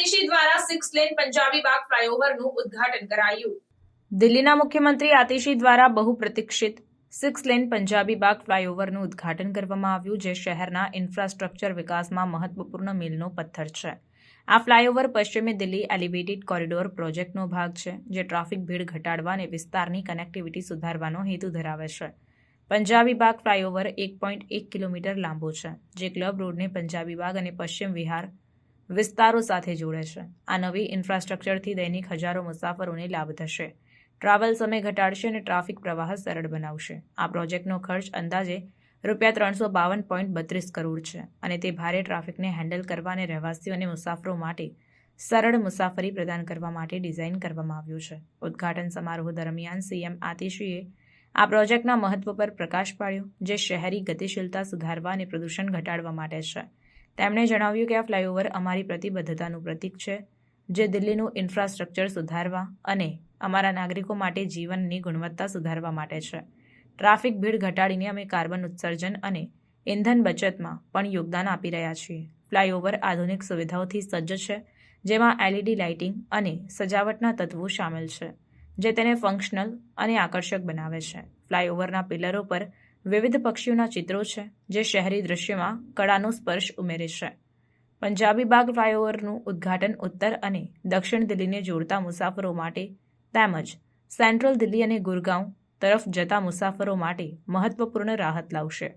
આતિશી દ્વારા 6 લેન પંજાબી બાગ ફ્લાયઓવરનું ઉદ્ઘાટન કરાયું। દિલ્હીના મુખ્યમંત્રી આતિશી દ્વારા બહુપ્રતીક્ષિત 6 લેન પંજાબી બાગ ફ્લાયઓવરનું ઉદ્ઘાટન કરવામાં આવ્યું, જે શહેરના ઇન્ફ્રાસ્ટ્રક્ચર વિકાસમાં મહત્વપૂર્ણ મીલનો પથ્થર છે। આ ફ્લાયઓવર પશ્ચિમી દિલ્હી એલિવેટેડ કોરિડોર પ્રોજેક્ટનો ભાગ છે, જે ટ્રાફિક ભીડ ઘટાડવા અને વિસ્તારની કનેક્ટિવિટી સુધારવાનો હેતુ ધરાવે છે। પંજાબી બાગ ફ્લાયઓવર 1.1 કિલોમીટર લાંબો છે, જે ક્લબ રોડને પંજાબી બાગ અને પશ્ચિમ વિહાર વિસ્તારો સાથે જોડે છે। આ નવી ઇન્ફ્રાસ્ટ્રક્ચરથી દૈનિક હજારો મુસાફરોને લાભ થશે, ટ્રાવેલ સમય ઘટાડશે અને ટ્રાફિક પ્રવાહ સરળ બનાવશે। આ પ્રોજેક્ટનો ખર્ચ અંદાજે ₹352.32 કરોડ છે અને તે ભારે ટ્રાફિકને હેન્ડલ કરવા અને રહેવાસીઓ અને મુસાફરો માટે સરળ મુસાફરી પ્રદાન કરવા માટે ડિઝાઇન કરવામાં આવ્યું છે। ઉદ્ઘાટન સમારોહ દરમિયાન સીએમ આતિશીએ આ પ્રોજેક્ટના મહત્વ પર પ્રકાશ પાડ્યો, જે શહેરી ગતિશીલતા સુધારવા અને પ્રદૂષણ ઘટાડવા માટે છે। તેમણે જણાવ્યું કે આ ફ્લાયઓવર અમારી પ્રતિબદ્ધતાનું પ્રતીક છે, જે દિલ્હીનું ઇન્ફ્રાસ્ટ્રક્ચર સુધારવા અને અમારા નાગરિકો માટે જીવનની ગુણવત્તા સુધારવા માટે છે। ટ્રાફિક ભીડ ઘટાડીને અમે કાર્બન ઉત્સર્જન અને ઇંધણ બચતમાં પણ યોગદાન આપી રહ્યા છીએ। ફ્લાયઓવર આધુનિક સુવિધાઓથી સજ્જ છે, જેમાં એલઈડી લાઇટિંગ અને સજાવટના તત્વો શામેલ છે, જે તેને ફંક્શનલ અને આકર્ષક બનાવે છે। ફ્લાયઓવરના પિલરો પર વિવિધ પક્ષીઓના ચિત્રો છે, જે શહેરી દૃશ્યમાં કળાનો સ્પર્શ ઉમેરે છે। પંજાબી બાગ ફ્લાયઓવરનું ઉદ્ઘાટન ઉત્તર અને દક્ષિણ દિલ્હીને જોડતા મુસાફરો માટે તેમજ સેન્ટ્રલ દિલ્હી અને ગુરગાંવ તરફ જતા મુસાફરો માટે મહત્વપૂર્ણ રાહત લાવશે।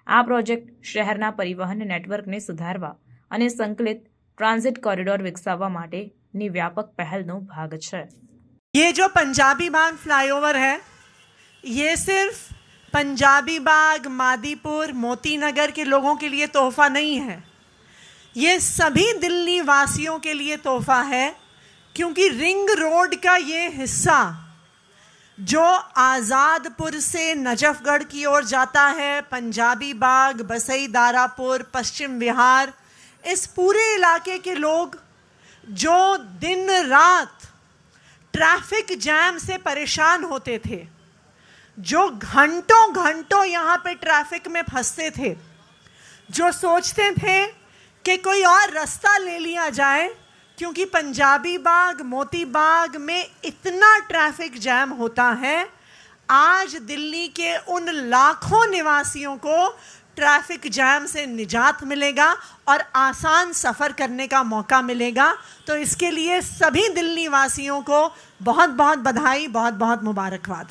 આ પ્રોજેક્ટ શહેરના પરિવહન નેટવર્કને સુધારવા અને સંકલિત ટ્રાન્ઝિટ કોરિડોર વિકસાવવા માટેની વ્યાપક પહેલનો ભાગ છે। ये जो पंजाबी बाग फ्लाईओवर है, ये सिर्फ पंजाबी बाग, मादीपुर, मोती नगर के लोगों के लिए तोहफा नहीं है, ये सभी दिल्ली वासियों के लिए तोहफा है, क्योंकि रिंग रोड का ये हिस्सा जो आज़ादपुर से नजफगढ़ की ओर जाता है, पंजाबी बाग, बसई दारापुर, पश्चिम विहार, इस पूरे इलाके के लोग जो दिन रात ट्रैफिक जैम से परेशान होते थे, जो घंटों घंटों यहाँ पे ट्रैफिक में फंसते थे, जो सोचते थे कि कोई और रास्ता ले लिया जाए, क्योंकि पंजाबी बाग, मोती बाग में इतना ट्रैफिक जैम होता है। आज दिल्ली के उन लाखों निवासियों को ट्रैफिक जैम से निजात मिलेगा और आसान सफ़र करने का मौका मिलेगा। तो इसके लिए सभी दिल्ली वासियों को बहुत बहुत बधाई, बहुत बहुत मुबारकबाद।